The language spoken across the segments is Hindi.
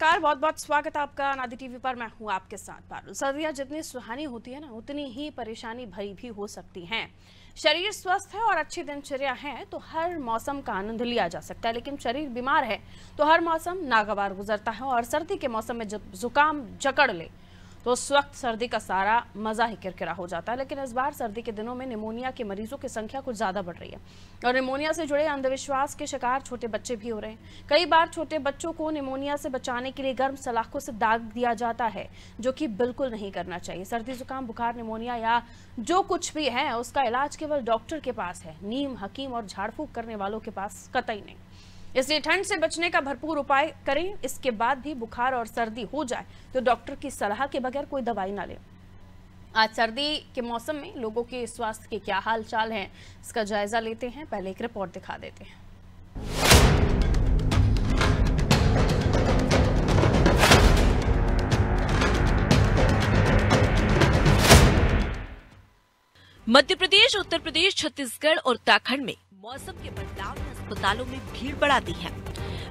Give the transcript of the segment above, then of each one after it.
नमस्कार, बहुत बहुत स्वागत है आपका नादी टीवी पर। मैं हूं आपके साथ पारुल। सर्दियां जितनी सुहानी होती है ना, उतनी ही परेशानी भरी भी हो सकती हैं। शरीर स्वस्थ है और अच्छी दिनचर्या है तो हर मौसम का आनंद लिया जा सकता है, लेकिन शरीर बीमार है तो हर मौसम नागवार गुजरता है। और सर्दी के मौसम में जब जुकाम जकड़ ले तो उस वक्त सर्दी का सारा मजा ही किरकिरा हो जाता है। लेकिन इस बार सर्दी के दिनों में निमोनिया के मरीजों की संख्या कुछ ज्यादा बढ़ रही है और निमोनिया से जुड़े अंधविश्वास के शिकार छोटे बच्चे भी हो रहे हैं। कई बार छोटे बच्चों को निमोनिया से बचाने के लिए गर्म सलाखों से दाग दिया जाता है, जो कि बिल्कुल नहीं करना चाहिए। सर्दी जुकाम बुखार निमोनिया या जो कुछ भी है उसका इलाज केवल डॉक्टर के पास है, नीम हकीम और झाड़ फूक करने वालों के पास कतई नहीं। इसलिए ठंड से बचने का भरपूर उपाय करें। इसके बाद भी बुखार और सर्दी हो जाए तो डॉक्टर की सलाह के बगैर कोई दवाई ना लें। आज सर्दी के मौसम में लोगों के स्वास्थ्य के क्या हाल चाल हैं, इसका जायजा लेते हैं। पहले एक रिपोर्ट दिखा देते हैं। मध्य प्रदेश, उत्तर प्रदेश, छत्तीसगढ़ और उत्तराखंड में मौसम के बदलाव ने अस्पतालों में भीड़ बढ़ा दी है।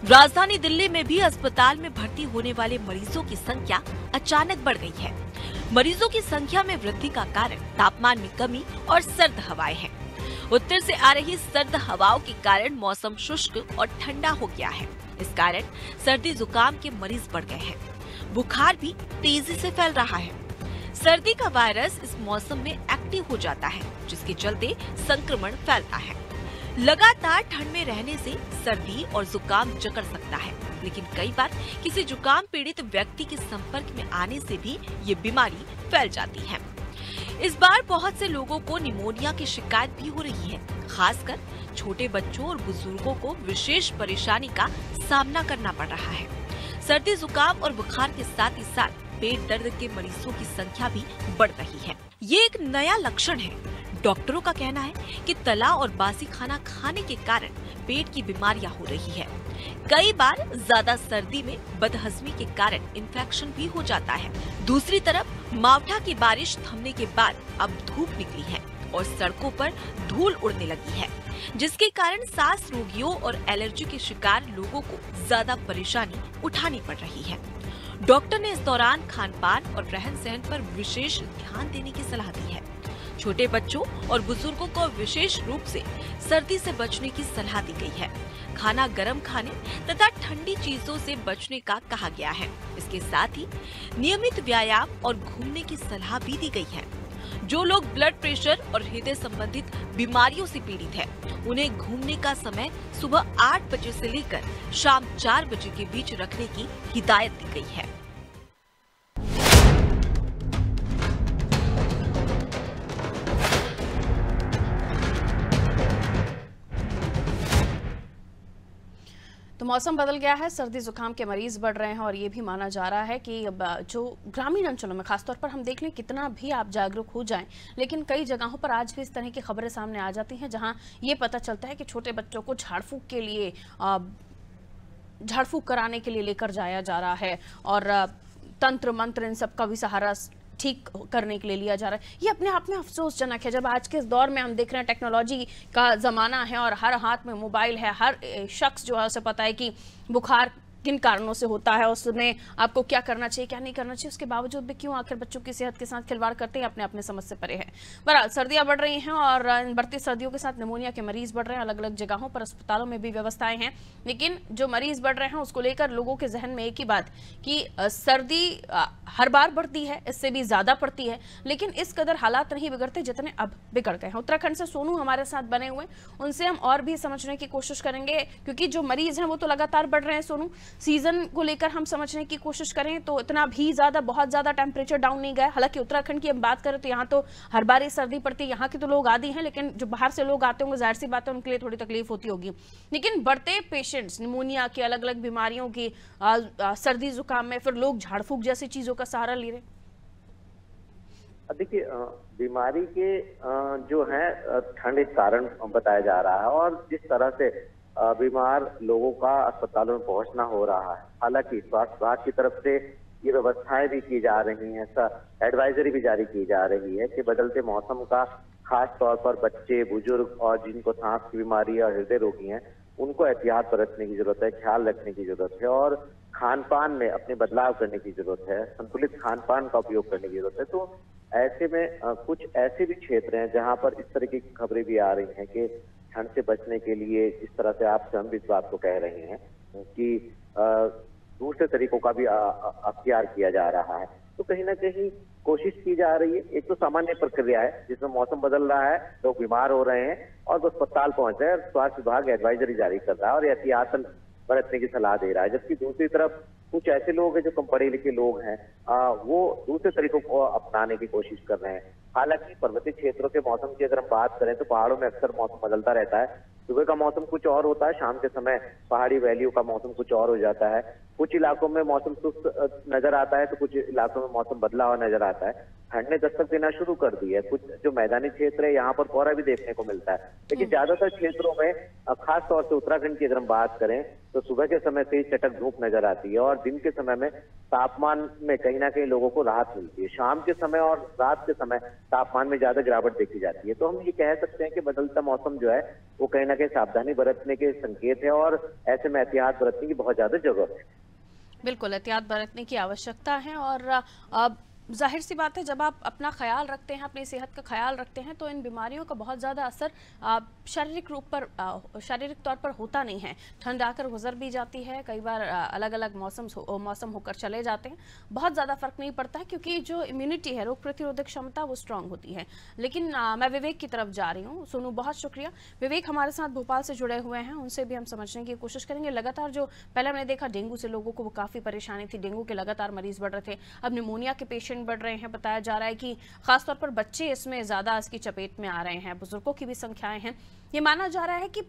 राजधानी दिल्ली में भी अस्पताल में भर्ती होने वाले मरीजों की संख्या अचानक बढ़ गई है। मरीजों की संख्या में वृद्धि का कारण तापमान में कमी और सर्द हवाएं हैं। उत्तर से आ रही सर्द हवाओं के कारण मौसम शुष्क और ठंडा हो गया है। इस कारण सर्दी जुकाम के मरीज बढ़ गए हैं। बुखार भी तेजी से फैल रहा है। सर्दी का वायरस इस मौसम में एक्टिव हो जाता है, जिसके चलते संक्रमण फैलता है। लगातार ठंड में रहने से सर्दी और जुकाम जकड़ सकता है, लेकिन कई बार किसी जुकाम पीड़ित व्यक्ति के संपर्क में आने से भी ये बीमारी फैल जाती है। इस बार बहुत से लोगों को निमोनिया की शिकायत भी हो रही है। खासकर छोटे बच्चों और बुजुर्गों को विशेष परेशानी का सामना करना पड़ रहा है। सर्दी जुकाम और बुखार के साथ ही साथ पेट दर्द के मरीजों की संख्या भी बढ़ रही है। ये एक नया लक्षण है। डॉक्टरों का कहना है कि तला और बासी खाना खाने के कारण पेट की बीमारियां हो रही है। कई बार ज्यादा सर्दी में बदहजमी के कारण इन्फेक्शन भी हो जाता है। दूसरी तरफ मावठा की बारिश थमने के बाद अब धूप निकली है और सड़कों पर धूल उड़ने लगी है, जिसके कारण सांस रोगियों और एलर्जी के शिकार लोगों को ज्यादा परेशानी उठानी पड़ रही है। डॉक्टर ने इस दौरान खान-पान और रहन-सहन पर विशेष ध्यान देने की सलाह दी है। छोटे बच्चों और बुजुर्गों को विशेष रूप से सर्दी से बचने की सलाह दी गई है। खाना गर्म खाने तथा ठंडी चीजों से बचने का कहा गया है। इसके साथ ही नियमित व्यायाम और घूमने की सलाह भी दी गई है। जो लोग ब्लड प्रेशर और हृदय संबंधित बीमारियों से पीड़ित है, उन्हें घूमने का समय सुबह 8 बजे से लेकर शाम 4 बजे के बीच रखने की हिदायत दी गई है। तो मौसम बदल गया है, सर्दी जुकाम के मरीज बढ़ रहे हैं और ये भी माना जा रहा है कि जो ग्रामीण अंचलों में खासतौर पर हम देख लें, कितना भी आप जागरूक हो जाएं, लेकिन कई जगहों पर आज भी इस तरह की खबरें सामने आ जाती हैं जहां ये पता चलता है कि छोटे बच्चों को झाड़ फूक के लिए झाड़ फूक कराने के लिए लेकर जाया जा रहा है और तंत्र मंत्र इन सब का भी सहारा ठीक करने के लिए लिया जा रहा है। ये अपने आप में अफसोसजनक है जब आज के इस दौर में हम देख रहे हैं टेक्नोलॉजी का ज़माना है और हर हाथ में मोबाइल है। हर शख्स जो है उसे पता है कि बुखार किन कारणों से होता है, उसमें आपको क्या करना चाहिए क्या नहीं करना चाहिए। उसके बावजूद भी क्यों आखिर बच्चों की सेहत के साथ खिलवाड़ करते हैं, अपने अपने समझ से परे है। बहरहाल सर्दियां बढ़ रही हैं और इन बढ़ती सर्दियों के साथ निमोनिया के मरीज बढ़ रहे हैं। अलग अलग जगहों पर अस्पतालों में भी व्यवस्थाएं हैं, लेकिन जो मरीज बढ़ रहे हैं उसको लेकर लोगों के जहन में एक ही बात कि सर्दी हर बार बढ़ती है, इससे भी ज्यादा पड़ती है, लेकिन इस कदर हालात नहीं बिगड़ते जितने अब बिगड़ गए हैं। उत्तराखंड से सोनू हमारे साथ बने हुए, उनसे हम और भी समझने की कोशिश करेंगे क्योंकि जो मरीज हैं वो तो लगातार बढ़ रहे हैं। सोनू, सीजन को लेकर हम समझने की कोशिश करें तो इतना भी ज्यादा बहुत ज्यादा टेम्परेचर डाउन नहीं गया। हालांकि उत्तराखंड की हम बात करें तो यहाँ तो हर बार ही सर्दी पड़ती है, यहाँ के तो लोग आदी हैं, लेकिन जो बाहर से लोग आते होंगे जाहिर सी बात है उनके लिए थोड़ी तकलीफ होती होगी। लेकिन बढ़ते पेशेंट्स निमोनिया की, अलग अलग बीमारियों की, सर्दी जुकाम में फिर लोग झाड़ फूक जैसी चीजों का सहारा ले रहे। देखिए, बीमारी के जो है ठंड एक कारण बताया जा रहा है और जिस तरह से बीमार लोगों का अस्पतालों में पहुंचना हो रहा है, हालांकि स्वास्थ्य विभाग की तरफ से ये व्यवस्थाएं भी की जा रही हैं, एडवाइजरी भी जारी की जा रही है कि बदलते मौसम का खास तौर पर बच्चे, बुजुर्ग और जिनको सांस की बीमारी और हृदय रोगी हैं, उनको एहतियात बरतने की जरूरत है, ख्याल रखने की जरूरत है। और खान पान में अपने बदलाव करने की जरूरत है, संतुलित खान पान का उपयोग करने की जरूरत है। तो ऐसे में कुछ ऐसे भी क्षेत्र हैं जहां पर इस तरह की खबरें भी आ रही हैं कि ठंड से बचने के लिए, जिस तरह से आप स्वयं भी इस बात को कह रहे हैं कि दूसरे तरीकों का भी अख्तियार किया जा रहा है, तो कहीं ना कहीं कोशिश की जा रही है। एक तो सामान्य प्रक्रिया है जिसमें मौसम बदल रहा है, लोग बीमार हो रहे हैं और वो अस्पताल पहुंच रहे हैं, स्वास्थ्य विभाग एडवाइजरी जारी कर रहा है और एहतियातन बरतने की सलाह दे रहा है। जबकि दूसरी तरफ कुछ ऐसे लोग हैं जो कम पढ़े लिखे लोग हैं, वो दूसरे तरीकों को अपनाने की कोशिश कर रहे हैं। हालांकि पर्वतीय क्षेत्रों के मौसम की अगर हम बात करें तो पहाड़ों में अक्सर मौसम बदलता रहता है। सुबह का मौसम कुछ और होता है, शाम के समय पहाड़ी वैलियों का मौसम कुछ और हो जाता है। कुछ इलाकों में मौसम सुस्त नजर आता है तो कुछ इलाकों में मौसम बदला हुआ नजर आता है। ठंड ने दस्तक देना शुरू कर दी है। कुछ जो मैदानी क्षेत्र है यहाँ पर कोहरा भी देखने को मिलता है, लेकिन ज्यादातर क्षेत्रों में खास तौर से उत्तराखंड की अगर हम बात करें तो सुबह के समय से ही चटक धूप नजर आती है और दिन के समय में तापमान में कहीं ना कहीं लोगों को राहत मिलती है। शाम के समय और रात के समय तापमान में ज्यादा गिरावट देखी जाती है। तो हम ये कह सकते हैं कि बदलता मौसम जो है वो कहीं ना कहीं सावधानी बरतने के संकेत है और ऐसे में एहतियात बरतने की बहुत ज्यादा जरूरत है। बिल्कुल एहतियात बरतने की आवश्यकता है और जाहिर सी बात है, जब आप अपना ख्याल रखते हैं, अपनी सेहत का ख्याल रखते हैं, तो इन बीमारियों का बहुत ज़्यादा असर शारीरिक रूप पर, शारीरिक तौर पर होता नहीं है। ठंड आकर गुजर भी जाती है, कई बार अलग अलग मौसम होकर चले जाते हैं, बहुत ज़्यादा फर्क नहीं पड़ता है क्योंकि जो इम्यूनिटी है, रोग प्रतिरोधक क्षमता, वो स्ट्रांग होती है। लेकिन मैं विवेक की तरफ जा रही हूँ। सोनू, बहुत शुक्रिया। विवेक हमारे साथ भोपाल से जुड़े हुए हैं, उनसे भी हम समझने की कोशिश करेंगे। लगातार जो पहले हमने देखा डेंगू से लोगों को वो काफ़ी परेशानी थी, डेंगू के लगातार मरीज बढ़ रहे थे, अब निमोनिया के पेशेंट बढ़ रहे हैं। बताया जा रहा है कि खासतौर पर बच्चे इसमें ज्यादा इसकी चपेट में आ रहे हैं, बुजुर्गों की भी संख्याएं हैं। ये माना जा रहा है कि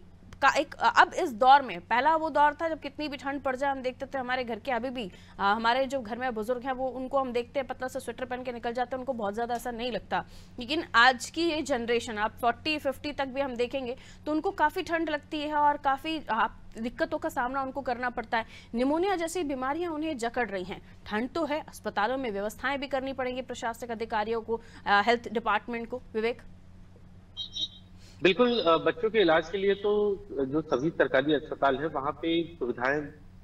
अब इस दौर में, पहला वो दौर था जब कितनी भी ठंड पड़ जाए हम देखते थे हमारे घर के, अभी भी हमारे जो घर में बुजुर्ग हैं वो, उनको हम देखते हैं पतला सा स्वेटर पहन के निकल जाते हैं, उनको बहुत ज्यादा असर नहीं लगता। लेकिन आज की ये जनरेशन, आप 40-50 तक भी हम देखेंगे तो उनको काफी ठंड लगती है और काफी दिक्कतों का सामना उनको करना पड़ता है। निमोनिया जैसी बीमारियां उन्हें जकड़ रही हैं। ठंड तो है, अस्पतालों में व्यवस्थाएं भी करनी पड़ेंगी प्रशासनिक अधिकारियों को, हेल्थ डिपार्टमेंट को। विवेक? बिल्कुल, बच्चों के इलाज के लिए तो जो सभी सरकारी अस्पताल है वहाँ पे सुविधाएं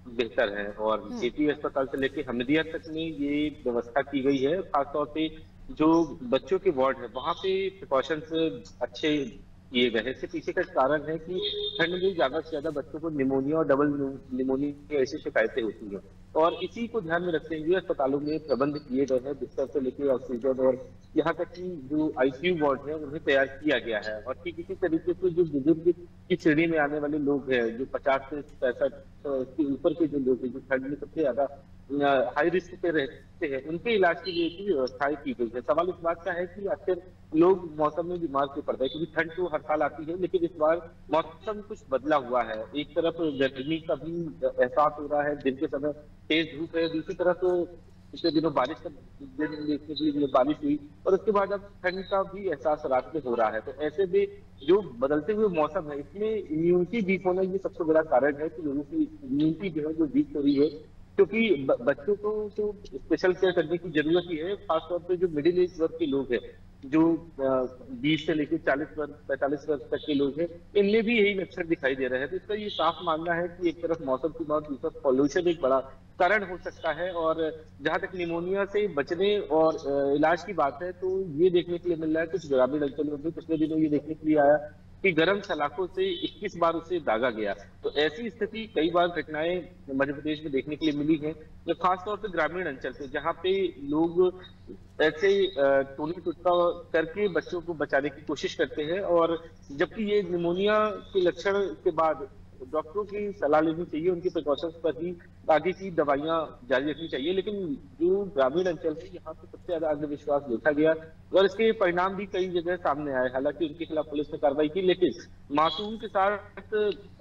बेहतर हैं और जेपी अस्पताल से लेकर हमीदिया तक में ये व्यवस्था की गई है। खासतौर पे जो बच्चों के वार्ड है वहाँ पे प्रिकॉशंस अच्छे किए गए हैं। इसके पीछे का कारण है कि ठंड में ज्यादा से ज्यादा बच्चों को निमोनिया और डबल निमोनिया ऐसी शिकायतें होती हैं और इसी को ध्यान में रखते हुए अस्पतालों में प्रबंध किए गए हैं। बिस्तर से लेकर ऑक्सीजन और यहाँ तक कि जो आईसीयू वार्ड है उन्हें तैयार किया गया है और ठीक इसी तरीके से जो बुजुर्ग की श्रेणी में आने वाले लोग हैं, जो 50 से 65 के ऊपर के जो लोग हैं, जो ठंड में सबसे ज्यादा हाई रिस्क पे रहते हैं, उनके इलाज के लिए भी व्यवस्थाएं की गई है। सवाल इस बात का है कि आखिर लोग मौसम में बीमार क्यों पड़ते हैं, क्योंकि ठंड तो हर साल आती है लेकिन इस बार मौसम कुछ बदला हुआ है। एक तरफ गर्मी का भी एहसास हो रहा है, दिन के समय तेज धूप है, दूसरी तरफ पिछले दिनों बारिश का दिन देखने के लिए बारिश हुई और उसके बाद अब ठंड का भी एहसास रात में हो रहा है। तो ऐसे में जो बदलते हुए मौसम है इसमें इम्यूनिटी वीक होना ये सबसे बड़ा कारण है कि लोगों की इम्यूनिटी जो है जो वीक हो रही है, क्योंकि बच्चों को तो स्पेशल केयर करने की जरूरत ही है। खासतौर पे जो मिडिल एज वर्ग के लोग हैं, जो 20 से लेकर 40-45 वर्ष तक के लोग हैं, इनमें भी यही लक्षण दिखाई दे रहे हैं। तो इसका ये साफ मानना है कि एक तरफ मौसम की बात, दूसरा पॉल्यूशन एक बड़ा कारण हो सकता है। और जहां तक निमोनिया से बचने और इलाज की बात है तो ये देखने के लिए मिल रहा है कुछ ग्रामीण अंचलों में पिछले दिनों ये देखने के लिए आया कि गर्म सलाखों से 21 बार उसे दागा गया। तो ऐसी स्थिति कई बार घटनाएं मध्य प्रदेश में देखने के लिए मिली हैं, तो खासतौर पे ग्रामीण अंचल से, जहाँ पे लोग ऐसे टोनी टुटका करके बच्चों को बचाने की कोशिश करते हैं। और जबकि ये निमोनिया के लक्षण के बाद डॉक्टरों की सलाह लेनी चाहिए, उनके प्रिकॉशंस पर ही आगे की दवाइयां जारी रखनी चाहिए। लेकिन जो ग्रामीण अंचल है यहाँ पे सबसे ज्यादा अंधविश्वास देखा गया और इसके परिणाम भी कई जगह सामने आए। हालांकि उनके खिलाफ पुलिस ने कार्रवाई की, लेकिन मासूम के साथ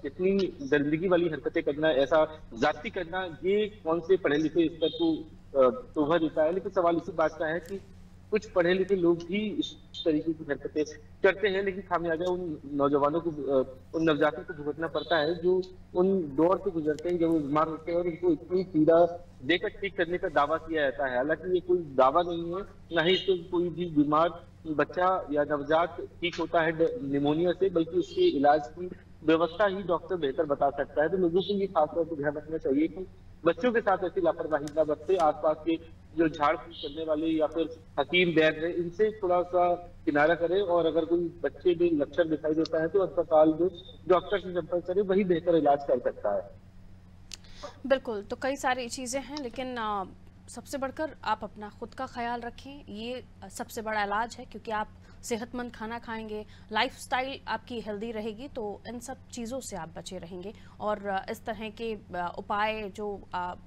इतनी दरिंदगी वाली हरकतें करना, ऐसा जाति करना, ये कौन से पढ़े लिखे स्तर को शोभा देता है। लेकिन सवाल इसी बात का है कि कुछ पढ़े लिखे लोग भी इस तरीके की हरकतें करते हैं, लेकिन खामियाजा उन नौजवानों को, उन नवजातों को भुगतना पड़ता है जो उन दौर से गुजरते हैं, जब वो बीमार होते हैं और उनको इतनी पीड़ा देकर ठीक करने का दावा किया जाता है। हालांकि ये कोई दावा नहीं है, न ही इससे कोई भी बीमार बच्चा या नवजात ठीक होता है निमोनिया से, बल्कि उसके इलाज की व्यवस्था ही डॉक्टर बेहतर बता सकता है। तो लोगों को ये खासतौर पर ध्यान रखना चाहिए कि बच्चों के साथ ऐसी लापरवाही ना बरते। आसपास के जो झाड़ फूक करने वाले या फिर हकीम वैद्य है, इनसे थोड़ा सा किनारा करें, और अगर कोई बच्चे में लक्षण दिखाई देता है तो अस्पताल में डॉक्टर से संपर्क करें, वही बेहतर इलाज कर सकता है। बिल्कुल, तो कई सारी चीज़ें हैं, लेकिन सबसे बढ़कर आप अपना खुद का ख्याल रखें, ये सबसे बड़ा इलाज है। क्योंकि आप सेहतमंद खाना खाएंगे, लाइफस्टाइल आपकी हेल्दी रहेगी, तो इन सब चीज़ों से आप बचे रहेंगे। और इस तरह के उपाय जो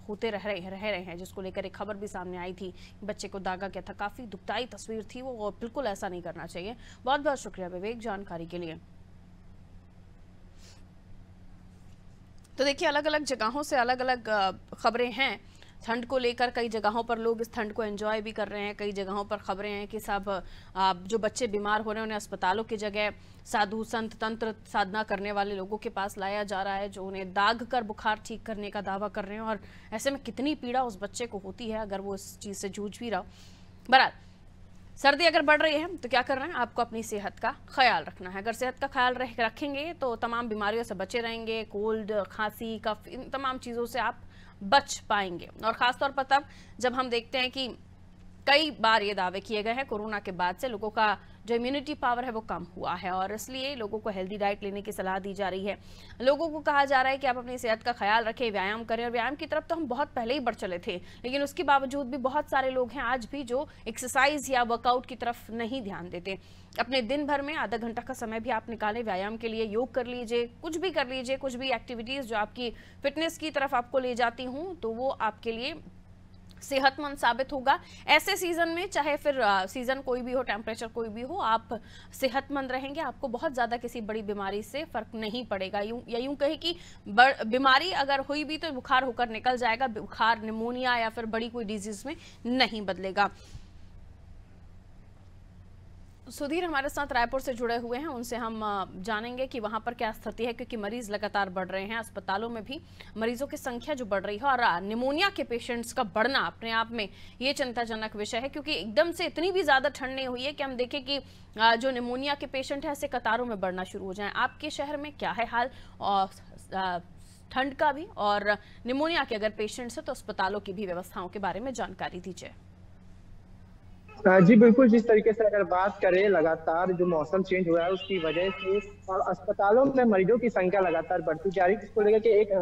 होते रह रहे हैं, जिसको लेकर एक खबर भी सामने आई थी, बच्चे को दागा गया था, काफ़ी दुखदाई तस्वीर थी वो, और बिल्कुल ऐसा नहीं करना चाहिए। बहुत बहुत शुक्रिया विवेक जानकारी के लिए। तो देखिए, अलग अलग जगहों से अलग अलग खबरें हैं ठंड को लेकर। कई जगहों पर लोग इस ठंड को एंजॉय भी कर रहे हैं, कई जगहों पर खबरें हैं कि सब जो बच्चे बीमार हो रहे हैं उन्हें अस्पतालों की जगह साधु संत तंत्र साधना करने वाले लोगों के पास लाया जा रहा है, जो उन्हें दाग कर बुखार ठीक करने का दावा कर रहे हैं। और ऐसे में कितनी पीड़ा उस बच्चे को होती है अगर वो इस चीज़ से जूझ भी रहा। बहरहाल, सर्दी अगर बढ़ रही है तो क्या करना है, आपको अपनी सेहत का ख्याल रखना है। अगर सेहत का ख्याल रखेंगे तो तमाम बीमारियों से बचे रहेंगे। कोल्ड, खांसी, कफ, इन तमाम चीज़ों से आप बच पाएंगे। और ख़ासतौर पर तब जब हम देखते हैं कि कई बार ये दावे किए गए हैं कोरोना के बाद से लोगों का जो इम्यूनिटी पावर है वो कम हुआ है, और इसलिए लोगों को हेल्दी डाइट लेने की सलाह दी जा रही है। लोगों को कहा जा रहा है कि आप अपनी सेहत का ख्याल रखें, व्यायाम करें। और व्यायाम की तरफ तो हम बहुत पहले ही बढ़ चले थे, लेकिन उसके बावजूद भी बहुत सारे लोग हैं आज भी जो एक्सरसाइज या वर्कआउट की तरफ नहीं ध्यान देते। अपने दिन भर में आधा घंटा का समय भी आप निकालें व्यायाम के लिए, योग कर लीजिए, कुछ भी कर लीजिए, कुछ भी एक्टिविटीज़ जो आपकी फिटनेस की तरफ आपको ले जाती हूँ, तो वो आपके लिए सेहतमंद साबित होगा। ऐसे सीजन में, चाहे फिर सीजन कोई भी हो, टेम्परेचर कोई भी हो, आप सेहतमंद रहेंगे। आपको बहुत ज़्यादा किसी बड़ी बीमारी से फर्क नहीं पड़ेगा। यूं कहे कि बीमारी अगर हुई भी तो बुखार होकर निकल जाएगा, बुखार निमोनिया या फिर बड़ी कोई डिजीज में नहीं बदलेगा। सुधीर हमारे साथ रायपुर से जुड़े हुए हैं, उनसे हम जानेंगे कि वहां पर क्या स्थिति है, क्योंकि मरीज लगातार बढ़ रहे हैं। अस्पतालों में भी मरीजों की संख्या जो बढ़ रही है, और निमोनिया के पेशेंट्स का बढ़ना अपने आप में ये चिंताजनक विषय है। क्योंकि एकदम से इतनी भी ज़्यादा ठंड नहीं हुई है कि हम देखें कि जो निमोनिया के पेशेंट हैं ऐसे कतारों में बढ़ना शुरू हो जाएं। आपके शहर में क्या है हाल और ठंड का भी, और निमोनिया के अगर पेशेंट्स हैं तो अस्पतालों की भी व्यवस्थाओं के बारे में जानकारी दीजिए। जी बिल्कुल, जिस तरीके से अगर बात करें, लगातार जो मौसम चेंज हुआ है उसकी वजह से और अस्पतालों में मरीजों की संख्या लगातार बढ़ती जा रही है, जिसको लेकर के एक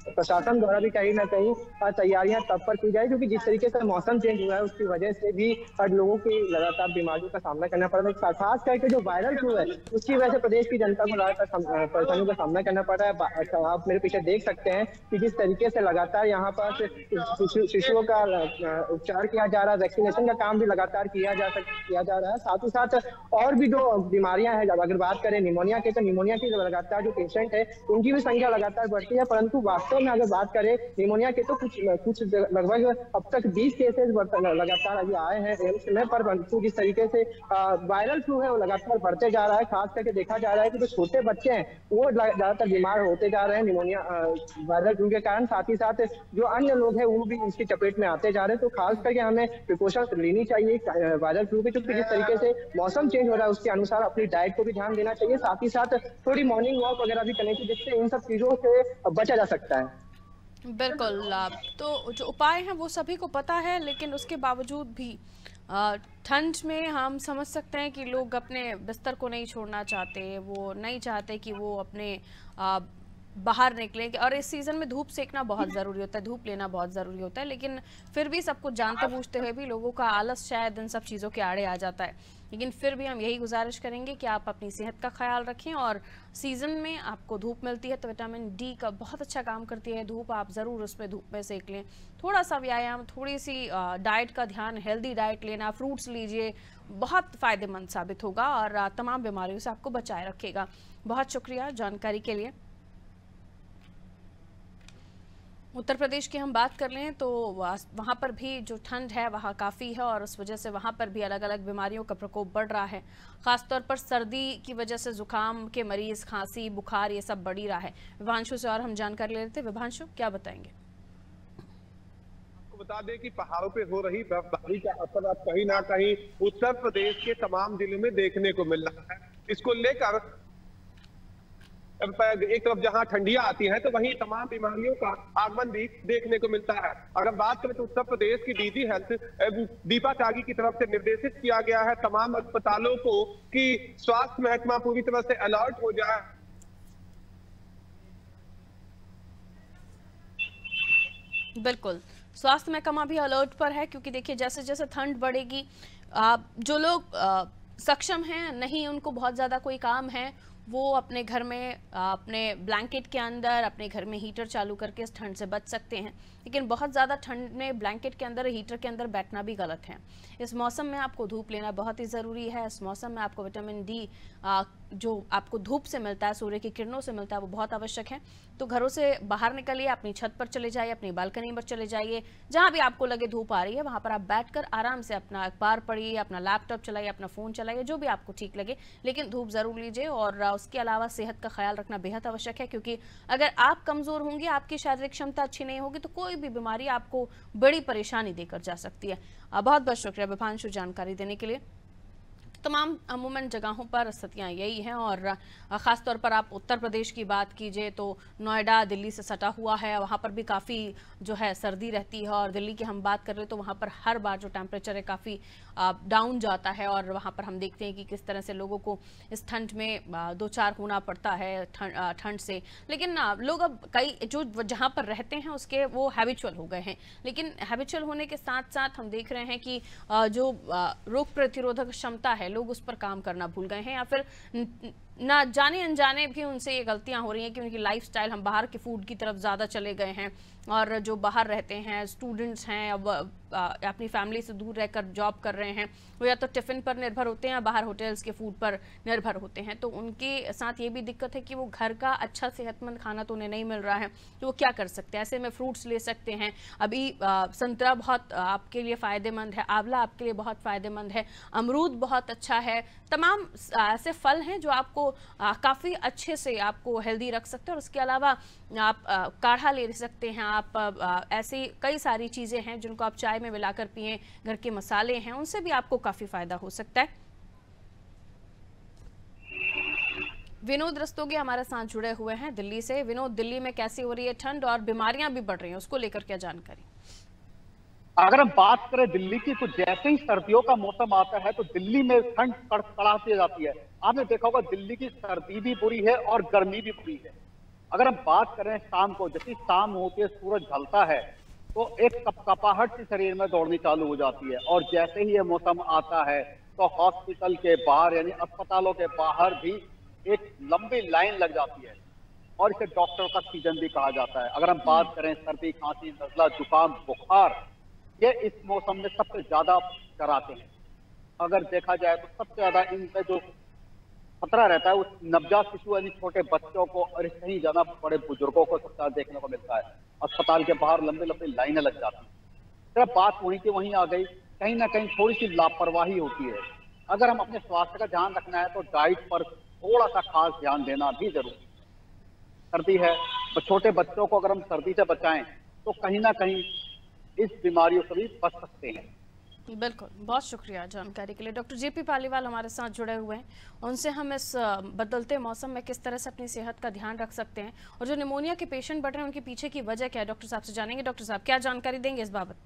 प्रशासन द्वारा भी कहीं ना कहीं तैयारियां तब पर की जाए, क्योंकि जिस तरीके से मौसम चेंज हुआ है उसकी वजह से भी लोगों की लगातार बीमारियों का सामना करना पड़ रहा है। खास करके जो वायरल फ्लू है उसकी वजह से प्रदेश की जनता को लगातार परेशानियों का सामना करना पड़ रहा है। आप मेरे पीछे देख सकते हैं कि जिस तरीके से लगातार यहाँ पर शिशुओं का उपचार किया जा रहा है, वैक्सीनेशन का काम भी लगातार किया जा रहा है। साथ ही साथ और भी जो बीमारियां हैं, अगर बात करें निमोनिया के, तो निमोनिया की लगातार जो पेशेंट है उनकी भी संख्या लगातार बढ़ती है। परंतु वास्तव में अगर बात करें निमोनिया के, तो कुछ लगभग अब तक 20 केसेस लगातार अभी आए हैं एम्स में। परंतु जिस तरीके से वायरल फ्लू है वो लगातार बढ़ते जा रहा है। खास करके देखा जा रहा है कि जो छोटे बच्चे हैं वो ज्यादातर बीमार होते जा रहे हैं निमोनिया वायरल फ्लू के कारण। साथ ही साथ जो अन्य लोग हैं वो भी इसकी चपेट में आते जा रहे हैं। तो खास करके हमें प्रिकॉशन लेनी चाहिए वायरल फ्लू के, क्योंकि जिस तरीके से मौसम चेंज हो रहा है उसके अनुसार अपनी डाइट को भी ध्यान देना चाहिए। साथ ही साथ थोड़ी मॉर्निंग वॉक वगैरह भी करनी चाहिए, जिससे इन सब चीजों से बचा जा सकता है। बिल्कुल, तो जो उपाय हैं वो सभी को पता है, लेकिन उसके बावजूद भी ठंड में हम समझ सकते हैं कि लोग अपने बिस्तर को नहीं छोड़ना चाहते, वो नहीं चाहते कि वो अपने बाहर निकले। और इस सीज़न में धूप सेकना बहुत ज़रूरी होता है, धूप लेना बहुत ज़रूरी होता है, लेकिन फिर भी सब कुछ जानते बूझते हुए भी लोगों का आलस शायद इन सब चीज़ों के आड़े आ जाता है। लेकिन फिर भी हम यही गुजारिश करेंगे कि आप अपनी सेहत का ख्याल रखें, और सीज़न में आपको धूप मिलती है तो विटामिन डी का बहुत अच्छा काम करती है धूप, आप ज़रूर उसमें धूप में सेक लें। थोड़ा सा व्यायाम, थोड़ी सी डाइट का ध्यान, हेल्दी डाइट लेना, फ्रूट्स लीजिए, बहुत फ़ायदेमंद साबित होगा और तमाम बीमारियों से आपको बचाए रखेगा। बहुत शुक्रिया जानकारी के लिए। उत्तर प्रदेश की हम बात कर लें तो वहाँ पर भी जो ठंड है वहाँ काफ़ी है, और उस वजह से वहाँ पर भी अलग अलग बीमारियों का प्रकोप बढ़ रहा है। ख़ासतौर पर सर्दी की वजह से जुकाम के मरीज़, खांसी, बुखार, ये सब बढ़ ही रहा है। विभांशु से और हम जानकारी ले लेते हैं। विभांशु, क्या बताएंगे? आपको बता दें कि पहाड़ों पे हो रही बर्फबारी का असर अब कहीं ना कहीं उत्तर प्रदेश के तमाम जिलों में देखने को मिल रहा है। इसको लेकर एक तरफ जहां ठंडियां आती हैं तो वहीं तमाम बीमारियों का आगमन भी देखने को मिलता है। अगर बात करें तो उत्तर प्रदेश की डीजी हेल्थ दीपा त्यागी की तरफ से निर्देशित किया गया है तमाम अस्पतालों को कि स्वास्थ्य महकमा पूरी तरह से अलर्ट हो जाए। बिल्कुल, स्वास्थ्य महकमा भी अलर्ट पर है, क्योंकि देखिए जैसे जैसे ठंड बढ़ेगी, जो लोग सक्षम हैं, नहीं उनको बहुत ज़्यादा कोई काम है, वो अपने घर में अपने ब्लैंकेट के अंदर अपने घर में हीटर चालू करके इस ठंड से बच सकते हैं। लेकिन बहुत ज़्यादा ठंड में ब्लैंकेट के अंदर, हीटर के अंदर बैठना भी गलत है। इस मौसम में आपको धूप लेना बहुत ही ज़रूरी है। इस मौसम में आपको विटामिन डी जो आपको धूप से मिलता है, सूर्य की किरणों से मिलता है, वो बहुत आवश्यक है। तो घरों से बाहर निकलिए, अपनी छत पर चले जाइए, अपनी बालकनी पर चले जाइए, जहाँ भी आपको लगे धूप आ रही है वहाँ पर आप बैठकर आराम से अपना अखबार पढ़िए, अपना लैपटॉप चलाइए, अपना फ़ोन चलाइए, जो भी आपको ठीक लगे, लेकिन धूप ज़रूर लीजिए। और उसके अलावा सेहत का ख्याल रखना बेहद आवश्यक है, क्योंकि अगर आप कमज़ोर होंगे, आपकी शारीरिक क्षमता अच्छी नहीं होगी, तो कोई भी बीमारी आपको बड़ी परेशानी देकर जा सकती है। बहुत बहुत शुक्रिया विभांशु जानकारी देने के लिए। तमाम अमूमन जगहों पर स्थितियाँ यही हैं, और ख़ास तौर पर आप उत्तर प्रदेश की बात कीजिए तो नोएडा दिल्ली से सटा हुआ है, वहाँ पर भी काफ़ी जो है सर्दी रहती है। और दिल्ली की हम बात कर रहे तो वहाँ पर हर बार जो टेम्परेचर है काफ़ी डाउन जाता है, और वहाँ पर हम देखते हैं कि किस तरह से लोगों को इस ठंड में दो चार होना पड़ता है ठंड से। लेकिन लोग अब कई जो जहाँ पर रहते हैं उसके वो हैबिचुअल हो गए हैं, लेकिन हैबिचुअल होने के साथ साथ हम देख रहे हैं कि जो रोग प्रतिरोधक क्षमता है, लोग उस पर काम करना भूल गए हैं, या फिर ना जाने अनजाने भी उनसे ये गलतियां हो रही हैं कि उनकी लाइफस्टाइल, हम बाहर के फूड की तरफ ज़्यादा चले गए हैं। और जो बाहर रहते हैं, स्टूडेंट्स हैं, अब अपनी फैमिली से दूर रहकर जॉब कर रहे हैं, वो या तो टिफ़िन पर निर्भर होते हैं या बाहर होटल्स के फूड पर निर्भर होते हैं। तो उनके साथ ये भी दिक्कत है कि वो घर का अच्छा सेहतमंद खाना तो उन्हें नहीं मिल रहा है, तो वो क्या कर सकते हैं। ऐसे में फ्रूट्स ले सकते हैं। अभी संतरा बहुत आपके लिए फ़ायदेमंद है, आंवला आपके लिए बहुत फ़ायदेमंद है, अमरूद बहुत अच्छा है। तमाम ऐसे फल हैं जो आपको काफ़ी अच्छे से आपको हेल्दी रख सकते हैं। और उसके अलावा आप काढ़ा ले सकते हैं, आप ऐसी कई सारी चीज़ें हैं जिनको आप चाय में मिलाकर पिएं, घर के मसाले हैं, उनसे भी आपको काफ़ी फ़ायदा हो सकता है। विनोद रस्तोगी हमारे साथ जुड़े हुए हैं दिल्ली से। विनोद, दिल्ली में कैसी हो रही है ठंड और बीमारियां भी बढ़ रही हैं, उसको लेकर क्या जानकारी? अगर हम बात करें दिल्ली की, तो जैसे ही सर्दियों का मौसम आता है तो दिल्ली में ठंड कड़ाती जाती है। आपने देखा होगा दिल्ली की सर्दी भी बुरी है और गर्मी भी बुरी है। अगर हम बात करें शाम को, जैसे शाम होती है, सूरज ढलता है, तो एक कपकपाहट सी शरीर में दौड़नी चालू हो जाती है। और जैसे ही ये मौसम आता है तो हॉस्पिटल के बाहर यानी अस्पतालों के बाहर भी एक लंबी लाइन लग जाती है, और इसे डॉक्टर का सीजन भी कहा जाता है। अगर हम बात करें सर्दी, खांसी, नजला, जुकाम, बुखार, ये इस मौसम में सबसे ज्यादा कराते हैं। अगर देखा जाए तो सबसे ज्यादा इनमें जो खतरा रहता है उस नवजात शिशु यानी छोटे बच्चों को, और कहीं ज्यादा बड़े बुजुर्गों को सबसे ज्यादा देखने को मिलता है। अस्पताल के बाहर लंबी लंबी लाइनें लग जाती हैं। तो बात वहीं की वहीं आ गई, कहीं ना कहीं थोड़ी सी लापरवाही होती है। अगर हम अपने स्वास्थ्य का ध्यान रखना है तो डाइट पर थोड़ा सा खास ध्यान देना भी जरूरी है। सर्दी है तो छोटे बच्चों को अगर हम सर्दी से बचाएं तो कहीं ना कहीं इस बीमारियों से भी बच सकते हैं। बिल्कुल, बहुत शुक्रिया जानकारी के लिए। डॉक्टर जेपी पालीवाल हमारे साथ जुड़े हुए हैं, उनसे हम इस बदलते मौसम में किस तरह से अपनी सेहत का ध्यान रख सकते हैं, और जो निमोनिया के पेशेंट बढ़ रहे हैं उनके पीछे की वजह क्या है, डॉक्टर साहब से जानेंगे। डॉक्टर साहब, क्या जानकारी देंगे इस बाबत?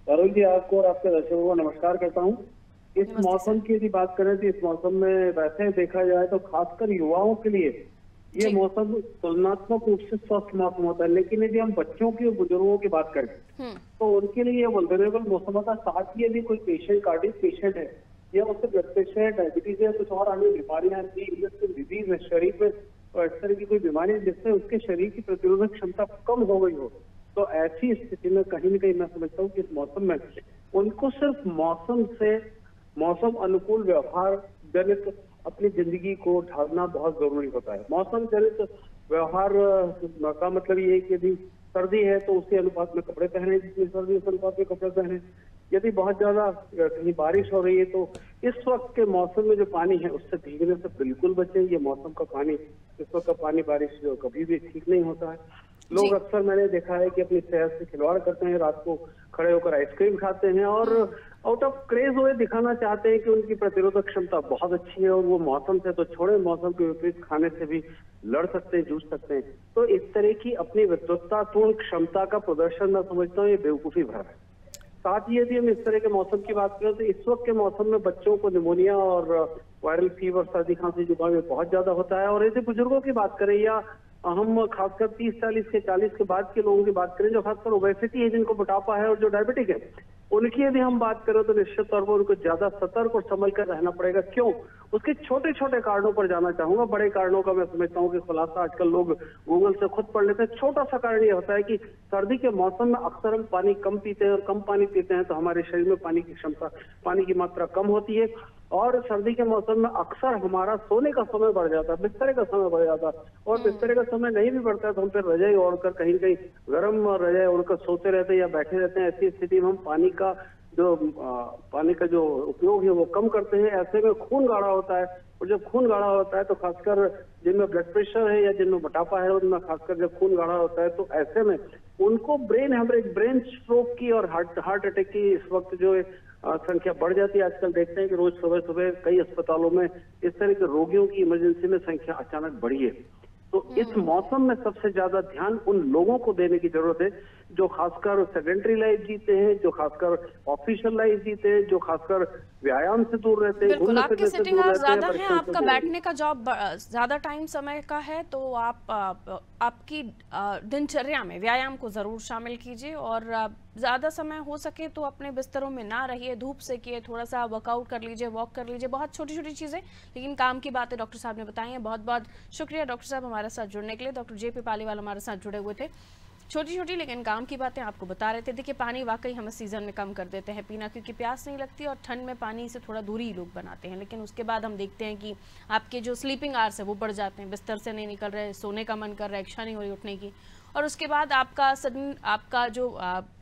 अरुण जी, आपको और आपके दर्शकों को नमस्कार कहता हूँ। इस मौसम की यदि बात करें तो इस मौसम में वैसे देखा जाए तो खासकर युवाओं के लिए ये मौसम तुलनात्मक रूप से स्वस्थ मौसम होता है। लेकिन यदि हम बच्चों की और बुजुर्गों की बात करें तो उनके लिए ये वल्नरेबल मौसम होता है। साथ ही यदि कोई पेशेंट, कार्डियक पेशेंट है, या उससे ब्लड प्रेशर है, डायबिटीज है, कुछ और अन्य बीमारियां डिजीज है शरीर में, और इस तरह की कोई बीमारी है जिससे उसके शरीर की प्रतिरोधक क्षमता कम हो गई हो, तो ऐसी स्थिति में कहीं न कहीं मैं समझता हूँ कि इस मौसम में उनको सिर्फ मौसम अनुकूल व्यवहार जनित अपनी जिंदगी को ढालना बहुत जरूरी होता है। मौसम जनित व्यवहार का मतलब ये है कि यदि सर्दी है तो उसके अनुपात में कपड़े पहने, जितनी सर्दी उस अनुपात में कपड़े पहने। यदि बहुत ज्यादा कहीं बारिश हो रही है तो इस वक्त के मौसम में जो पानी है उससे भीगने से बिल्कुल बचें। ये मौसम का पानी, इस वक्त का पानी, बारिश जो कभी भी ठीक नहीं होता है। लोग अक्सर मैंने देखा है कि अपनी सेहत से खिलवाड़ करते हैं, रात को खड़े होकर आइसक्रीम खाते हैं और आउट ऑफ क्रेज वो दिखाना चाहते हैं कि उनकी प्रतिरोधक क्षमता बहुत अच्छी है और वो मौसम से तो छोड़े, मौसम के विपरीत खाने से भी लड़ सकते हैं, जूझ सकते हैं। तो इस तरह की अपनी विद्वत्तापूर्ण क्षमता का प्रदर्शन मैं समझता हूँ ये बेवकूफी भरा है। साथ ही यदि हम इस तरह के मौसम की बात करें तो इस वक्त के मौसम में बच्चों को निमोनिया और वायरल फीवर, सर्दी खांसी जुकाम में बहुत ज्यादा होता है। और यदि बुजुर्गों की बात करें या हम खासकर 30-40 के 40 के बाद के लोगों की बात करें जो खासकर ओबेसिटी है, जिनको मोटापा है और जो डायबिटिक है, उनकी यदि हम बात करें तो निश्चित तौर पर उनको ज्यादा सतर्क और संभल कर रहना पड़ेगा। क्यों? उसके छोटे छोटे कारणों पर जाना चाहूंगा। बड़े कारणों का मैं समझता हूँ कि खुलासा आजकल लोग गूगल से खुद पढ़ लेते हैं। छोटा सा कारण ये होता है कि सर्दी के मौसम में अक्सर हम पानी कम पीते हैं और कम पानी पीते हैं तो हमारे शरीर में पानी की क्षमता, पानी की मात्रा कम होती है और सर्दी के मौसम में अक्सर हमारा सोने का समय बढ़ जाता है, बिस्तरे का समय बढ़ जाता है और बिस्तरे का समय नहीं भी बढ़ता है तो हम फिर रजाई ओढ़कर कहीं कहीं गर्म रजाई ओढ़कर सोते रहते हैं या बैठे रहते हैं। ऐसी स्थिति में हम पानी का जो उपयोग है वो कम करते हैं। ऐसे में खून गाढ़ा होता है और जब खून गाढ़ा होता है तो खासकर जिनमें ब्लड प्रेशर है या जिनमें मोटापा है उनमें खासकर जब खून गाढ़ा होता है तो ऐसे में उनको ब्रेन हेमरेज, ब्रेन स्ट्रोक की और हार्ट अटैक की इस वक्त जो संख्या बढ़ जाती है। आजकल देखते हैं कि रोज सुबह सुबह कई अस्पतालों में इस तरह के रोगियों की इमरजेंसी में संख्या अचानक बढ़ी है। तो इस मौसम में सबसे ज्यादा ध्यान उन लोगों को देने की जरूरत है जो खासकर सेडेंटरी लाइफ जीते हैं, जो खासकर ऑफिशियल लाइफ जीते हैं, जो खासकर व्यायाम से दूर रहते हैं। बिल्कुल, आपके सिटिंग आवर्स ज्यादा है, आपका बैठने का जॉब ज्यादा टाइम समय का है तो आप आपकी दिनचर्या में व्यायाम को जरूर शामिल कीजिए और ज्यादा समय हो सके तो अपने बिस्तरों में ना रहिए, धूप सेकिए, थोड़ा सा वर्कआउट कर लीजिए, वॉक कर लीजिए। बहुत छोटी छोटी चीजें लेकिन काम की बातें डॉक्टर साहब ने बताई हैं। बहुत बहुत शुक्रिया डॉक्टर साहब हमारे साथ जुड़ने के लिए। डॉक्टर JP पालीवाल हमारे साथ जुड़े हुए थे। छोटी छोटी लेकिन काम की बातें आपको बता रहे थे। देखिए पानी वाकई हम सीजन में कम कर देते हैं पीना क्योंकि प्यास नहीं लगती और ठंड में पानी से थोड़ा दूरी लोग बनाते हैं, लेकिन उसके बाद हम देखते हैं कि आपके जो स्लीपिंग आवर्स है वो बढ़ जाते हैं, बिस्तर से नहीं निकल रहे, सोने का मन कर रहा है, इच्छा नहीं हो रही उठने की और उसके बाद आपका जो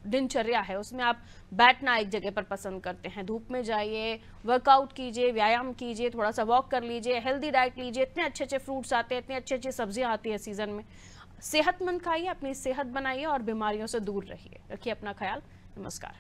दिनचर्या है उसमें आप बैठना एक जगह पर पसंद करते हैं। धूप में जाइए, वर्कआउट कीजिए, व्यायाम कीजिए, थोड़ा सा वॉक कर लीजिए, हेल्दी डाइट लीजिए। इतने अच्छे अच्छे फ्रूट्स आते हैं, इतनी अच्छी अच्छी सब्जियां आती है सीजन में। सेहतमंद खाइए, अपनी सेहत बनाइए और बीमारियों से दूर रहिए। रखिए अपना ख्याल। नमस्कार।